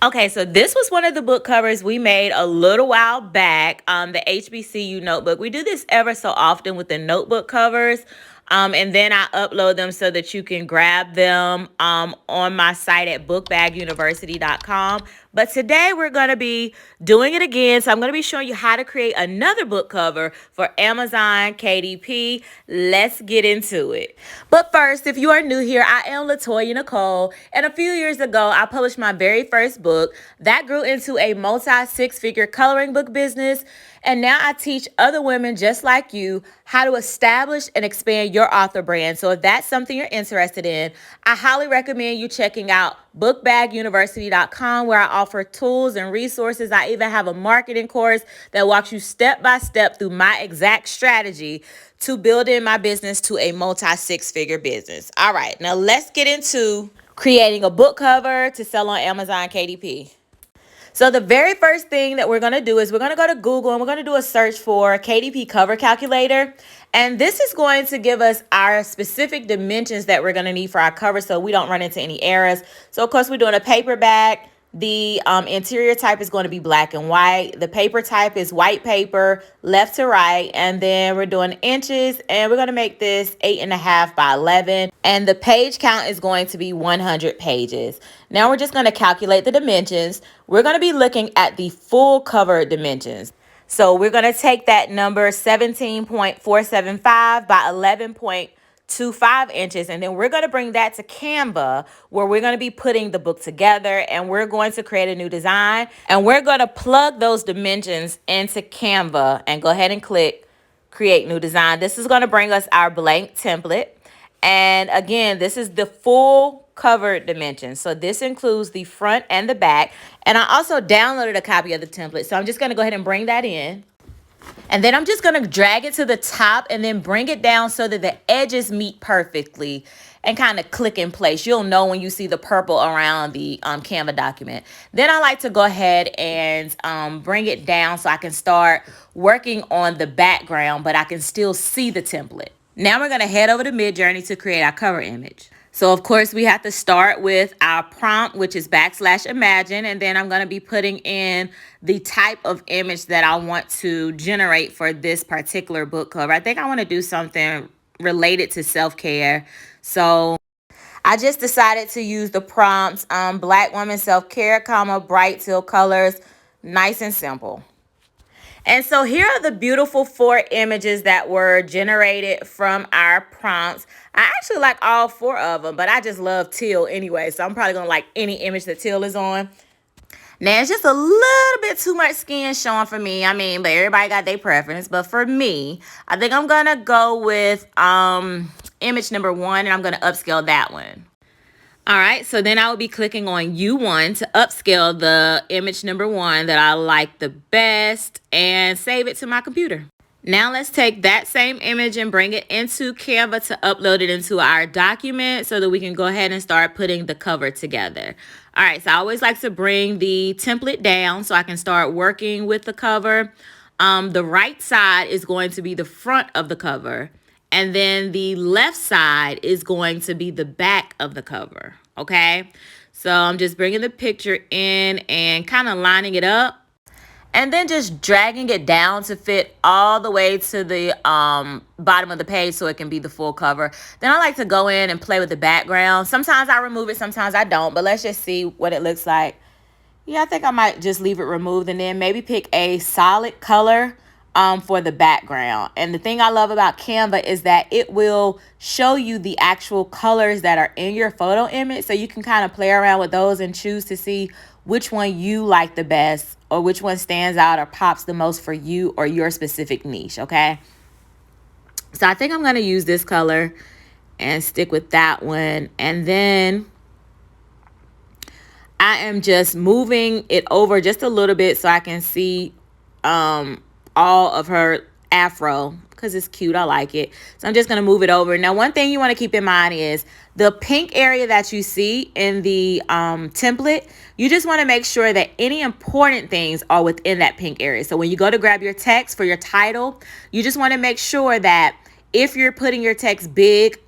Okay, so this was one of the book covers we made a little while back, the HBCU notebook. We do this ever so often with the notebook covers. And then I upload them so that you can grab them on my site at bookbaguniversity.com. But today we're going to be doing it again. So I'm going to be showing you how to create another book cover for Amazon KDP. Let's get into it. But first, if you are new here, I am Latoya Nicole. And a few years ago, I published my very first book that grew into a multi-six-figure coloring book business. And now I teach other women just like you how to establish and expand your author brand. So if that's something you're interested in, I highly recommend you checking out bookbaguniversity.com, where I offer tools and resources. I even have a marketing course that walks you step by step through my exact strategy to building my business to a multi-six-figure business. All right, now let's get into creating a book cover to sell on Amazon KDP. So the very first thing that we're going to do is we're going to go to Google and we're going to do a search for KDP cover calculator. And this is going to give us our specific dimensions that we're going to need for our cover so we don't run into any errors. So of course we're doing a paperback. The interior type is going to be black and white. The paper type is white paper, left to right. And then we're doing inches, and we're going to make this 8.5 by 11. And the page count is going to be 100 pages. Now we're just going to calculate the dimensions. We're going to be looking at the full cover dimensions. So we're going to take that number 17.475 by 11.25 inches, and then we're going to bring that to Canva, where we're going to be putting the book together, and we're going to create a new design, and we're going to plug those dimensions into Canva and go ahead and click create new design. This is going to bring us our blank template. And again, this is the full cover dimensions. So this includes the front and the back. And I also downloaded a copy of the template. So I'm just going to go ahead and bring that in. And then I'm just going to drag it to the top and then bring it down so that the edges meet perfectly and kind of click in place. You'll know when you see the purple around the Canva document. Then I like to go ahead and bring it down so I can start working on the background, but I can still see the template. Now we're going to head over to Midjourney to create our cover image. So of course we have to start with our prompt, which is \imagine, and then I'm going to be putting in the type of image that I want to generate for this particular book cover. I think I want to do something related to self-care. So I just decided to use the prompts, Black woman self-care, bright teal colors, nice and simple. And so here are the beautiful 4 images that were generated from our prompts. I actually like all 4 of them, but I just love teal anyway, so I'm probably going to like any image that teal is on. Now, it's just a little bit too much skin showing for me. I mean, but everybody got their preference. But for me, I think I'm going to go with image number 1, and I'm going to upscale that one. All right, so then I will be clicking on U1 to upscale the image number 1 that I like the best and save it to my computer. Now let's take that same image and bring it into Canva to upload it into our document so that we can go ahead and start putting the cover together. All right, so I always like to bring the template down so I can start working with the cover. The right side is going to be the front of the cover. And then the left side is going to be the back of the cover, okay? So I'm just bringing the picture in and kind of lining it up. And then just dragging it down to fit all the way to the bottom of the page so it can be the full cover. Then I like to go in and play with the background. Sometimes I remove it, sometimes I don't. But let's just see what it looks like. Yeah, I think I might just leave it removed and then maybe pick a solid color for the background. And the thing I love about Canva is that it will show you the actual colors that are in your photo image, so you can kind of play around with those and choose to see which one you like the best or which one stands out or pops the most for you or your specific niche, okay? So I think I'm going to use this color and stick with that one. And then I am just moving it over just a little bit so I can see all of her afro because it's cute. I like it. So I'm just going to move it over. Now, one thing you want to keep in mind is the pink area that you see in the template. You just want to make sure that any important things are within that pink area. So when you go to grab your text for your title, you just want to make sure that if you're putting your text big,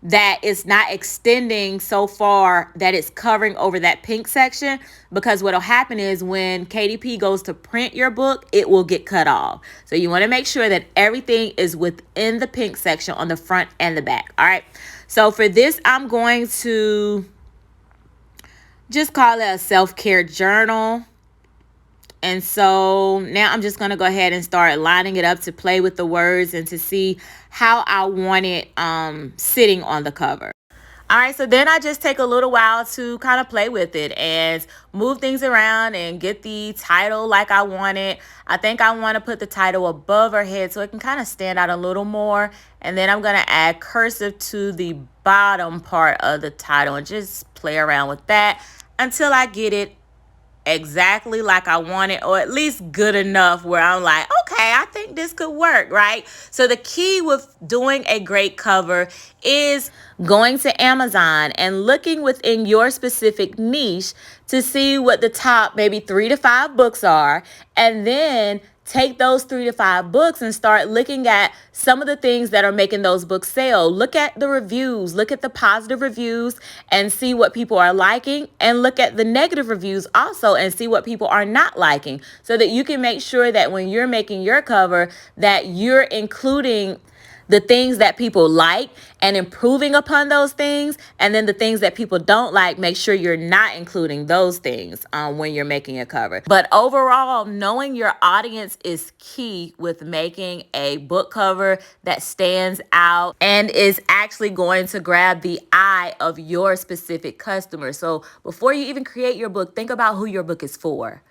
that it's not extending so far that it's covering over that pink section, because what'll happen is when KDP goes to print your book, it will get cut off. So you want to make sure that everything is within the pink section on the front and the back. All right. So for this, I'm going to just call it a self-care journal. And so now I'm just going to go ahead and start lining it up to play with the words and to see how I want it sitting on the cover. All right, so then I just take a little while to kind of play with it and move things around and get the title like I want it. I think I want to put the title above her head so it can kind of stand out a little more. And then I'm going to add cursive to the bottom part of the title and just play around with that until I get it exactly like I want it, or at least good enough where I'm like, okay, I think this could work, right? So the key with doing a great cover is going to Amazon and looking within your specific niche to see what the top maybe 3 to 5 books are, and then take those 3 to 5 books and start looking at some of the things that are making those books sell. Look at the reviews, look at the positive reviews and see what people are liking, and look at the negative reviews also and see what people are not liking, so that you can make sure that when you're making your cover that you're including the things that people like and improving upon those things, and then the things that people don't like, make sure you're not including those things when you're making a cover. But overall, knowing your audience is key with making a book cover that stands out and is actually going to grab the eye of your specific customer. So before you even create your book, think about who your book is for.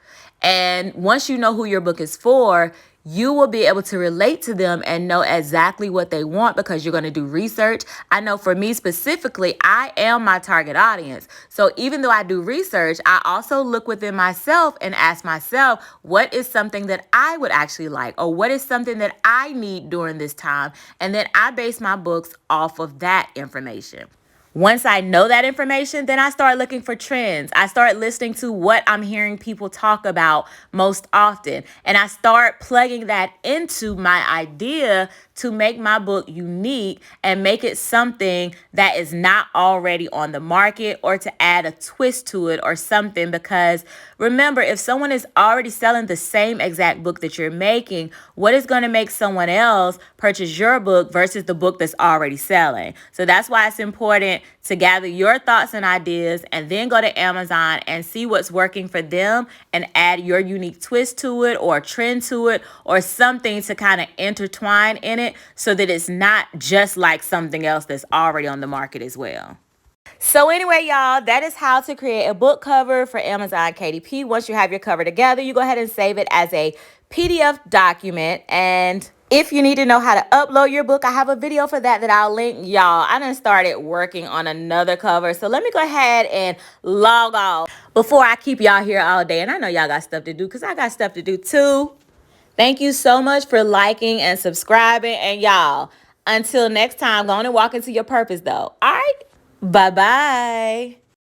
And once you know who your book is for, you will be able to relate to them and know exactly what they want, because you're going to do research. I know for me specifically, I am my target audience. So even though I do research, I also look within myself and ask myself, what is something that I would actually like, or what is something that I need during this time? And then I base my books off of that information. Once I know that information, then I start looking for trends. I start listening to what I'm hearing people talk about most often. And I start plugging that into my idea to make my book unique and make it something that is not already on the market, or to add a twist to it or something. Because remember, if someone is already selling the same exact book that you're making, what is going to make someone else purchase your book versus the book that's already selling? So that's why it's important to gather your thoughts and ideas and then go to Amazon and see what's working for them and add your unique twist to it, or a trend to it, or something to kind of intertwine in it, so that it's not just like something else that's already on the market as well. So anyway, y'all, that is how to create a book cover for Amazon KDP. Once you have your cover together, you go ahead and save it as a PDF document. And if you need to know how to upload your book, I have a video for that I'll link. Y'all, I done started working on another cover. So let me go ahead and log off before I keep y'all here all day. And I know y'all got stuff to do, because I got stuff to do too. Thank you so much for liking and subscribing. And y'all, until next time, go on and walk into your purpose though. All right? Bye-bye.